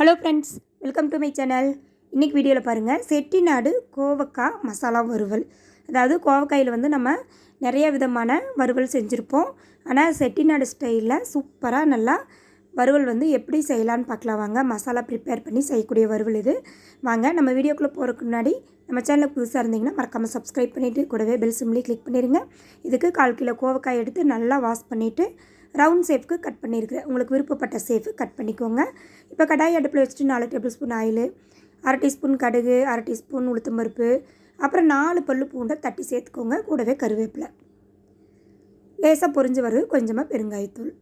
Hello friends, welcome to my channel. இன்றைக்கி வீடியோவில் பாருங்கள், செட்டிநாடு கோவக்காய் மசாலா வறுவல். அதாவது கோவக்காயில் வந்து நம்ம நிறைய விதமான வறுவல் செஞ்சுருப்போம். ஆனால் செட்டிநாடு ஸ்டைலில் சூப்பராக நல்லா வறுவல் வந்து எப்படி செய்யலான்னு பார்க்கலாம் வாங்க. மசாலா ப்ரிப்பேர் பண்ணி செய்யக்கூடிய வறுவல் இது. வாங்க நம்ம வீடியோக்குள்ளே போகிறதுக்கு முன்னாடி நம்ம சேனலுக்கு புதுசாக இருந்தீங்கன்னா மறக்காமல் சப்ஸ்கிரைப் பண்ணிவிட்டு கூடவே பெல் சிம்லி கிளிக் பண்ணிடுங்க. இதுக்கு 1/4 கிலோ கோவக்காய் எடுத்து நல்லா வாஷ் பண்ணிவிட்டு ரவுண்ட் ஷேப்புக்கு கட் பண்ணியிருக்கிறேன். உங்களுக்கு விருப்பப்பட்ட ஷேப்பு கட் பண்ணிக்கோங்க. இப்போ கடாய் அடுப்பில் வச்சுட்டு 4 டேபிள் ஸ்பூன் ஆயில், 1/2 டீஸ்பூன் கடுகு, 1/2 டீஸ்பூன் உளுத்தம்பருப்பு, அப்புறம் 4 பல்லு பூண்டை தட்டி சேர்த்துக்கோங்க. கூடவே கருவேப்பிலை லேசாக பொரிஞ்சு வரும். கொஞ்சமாக பெருங்காயத்தூள்.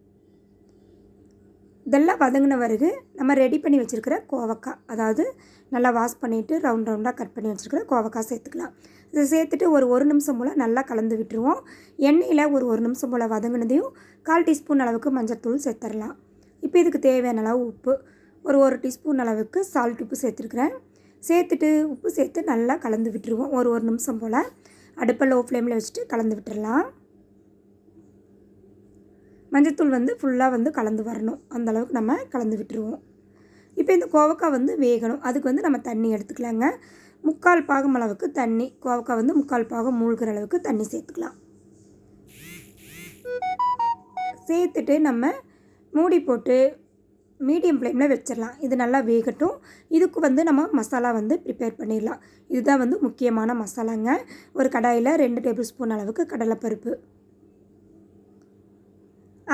இதெல்லாம் வதங்கின பிறகு நம்ம ரெடி பண்ணி வச்சுருக்கிற கோவக்காய், அதாவது நல்லா வாஷ் பண்ணிவிட்டு ரவுண்டாக கட் பண்ணி வச்சுருக்கிற கோவக்காய் சேர்த்துக்கலாம். இதை சேர்த்துட்டு ஒரு நிமிஷம் போல் நல்லா கலந்து விட்டுருவோம். எண்ணெயில் ஒரு நிமிஷம் போல் வதங்கினதையும் 1/4 டீஸ்பூன் அளவுக்கு மஞ்சள்தூள் சேர்த்துடலாம். இப்போ இதுக்கு தேவையான அளவு உப்பு, ஒரு டீஸ்பூன் அளவுக்கு சால்ட் உப்பு சேர்த்துருக்குறேன். சேர்த்துட்டு உப்பு சேர்த்து நல்லா கலந்து விட்டுருவோம். ஒரு நிமிஷம் போல் அடுப்பை லோ ஃப்ளேமில் வச்சுட்டு கலந்து விட்டுடலாம். மஞ்சத்தூள் வந்து ஃபுல்லாக வந்து கலந்து வரணும். அந்தளவுக்கு நம்ம கலந்து விட்டுருவோம். இப்போ இந்த கோவக்காய் வந்து வேகணும். அதுக்கு வந்து நம்ம தண்ணி எடுத்துக்கலாங்க. 3/4 பாகம் அளவுக்கு தண்ணி, கோவக்காய் வந்து 3/4 பாகம் மூழ்கிற அளவுக்கு தண்ணி சேர்த்துக்கலாம். சேர்த்துட்டு நம்ம மூடி போட்டு மீடியம் ஃப்ளேமில் வச்சிடலாம். இது நல்லா வேகட்டும். இதுக்கு வந்து நம்ம மசாலா வந்து ப்ரிப்பேர் பண்ணிடலாம். இதுதான் வந்து முக்கியமான மசாலாங்க. ஒரு கடாயில் 2 டேபிள் ஸ்பூன் அளவுக்கு கடலைப்பருப்பு,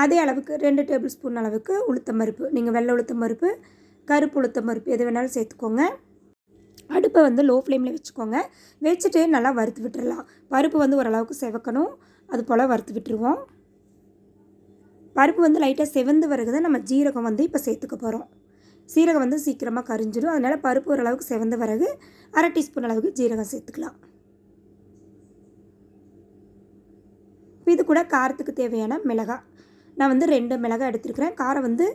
அதே அளவுக்கு 2 டேபிள் ஸ்பூன் அளவுக்கு உளுத்தம்பருப்பு. நீங்கள் வெள்ளை உளுத்தம்பருப்பு, கருப்பு உளுத்தம்பருப்பு எது வேணாலும் சேர்த்துக்கோங்க. அடுப்பை வந்து லோ ஃப்ளேமில் வச்சுக்கோங்க. வச்சுட்டு நல்லா வறுத்து விட்டுடலாம். பருப்பு வந்து ஓரளவுக்கு செவக்கணும். அது போல் வறுத்து விட்டுருவோம். பருப்பு வந்து லைட்டாக செவந்து பிறகு நம்ம ஜீரகம் வந்து இப்போ சேர்த்துக்க போகிறோம். சீரகம் வந்து சீக்கிரமாக கரிஞ்சிடும். அதனால் பருப்பு ஓரளவுக்கு செவந்த பிறகு 1/2 டீஸ்பூன் அளவுக்கு ஜீரகம் சேர்த்துக்கலாம். இது கூட காரத்துக்கு தேவையான மிளகாய், நான் வந்து 2 மிளகாய் எடுத்துருக்கிறேன். காரம் வந்து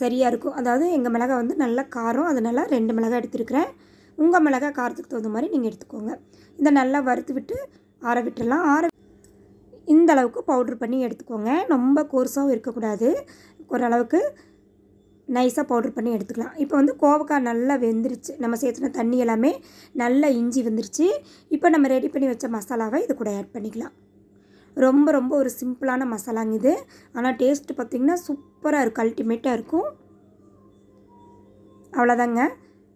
சரியாக இருக்கும். அதாவது எங்கள் மிளகாய் வந்து நல்ல காரம், அதனால் 2 மிளகாய் எடுத்துருக்கிறேன். உங்கள் மிளகாய் காரத்துக்கு தகுந்த மாதிரி நீங்கள் எடுத்துக்கோங்க. இதை நல்லா வறுத்து விட்டு ஆற விட்டுடலாம். இந்த அளவுக்கு பவுட்ரு பண்ணி எடுத்துக்கோங்க. ரொம்ப கோர்ஸாகவும் இருக்கக்கூடாது. ஓரளவுக்கு நைஸாக பவுட்ரு பண்ணி எடுத்துக்கலாம். இப்போ வந்து கோவக்காய் நல்லா வெந்துருச்சு. நம்ம சேர்த்துன தண்ணி எல்லாமே நல்லா இஞ்சி வந்துருச்சு. இப்போ நம்ம ரெடி பண்ணி வச்ச மசாலாவை இது கூட ஆட் பண்ணிக்கலாம். ரொம்ப ஒரு சிம்பிளான மசாலாங்க இது. ஆனால் டேஸ்ட்டு பார்த்திங்கன்னா சூப்பராக இருக்கும், அல்டிமேட்டாக இருக்கும். அவ்வளோதாங்க.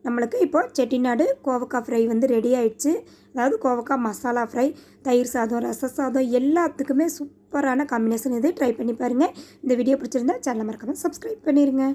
நம்மளுக்கு இப்போ செட்டிநாடு கோவக்காய் ஃப்ரை வந்து ரெடி ஆகிடுச்சு. அதாவது கோவக்காய் மசாலா ஃப்ரை, தயிர் சாதம், ரச சாதம் எல்லாத்துக்குமே சூப்பரான காம்பினேஷன் இது. ட்ரை பண்ணி பாருங்கள். இந்த வீடியோ பிடிச்சிருந்தா சேனலை மறக்காமல் சப்ஸ்கிரைப் பண்ணிடுங்க.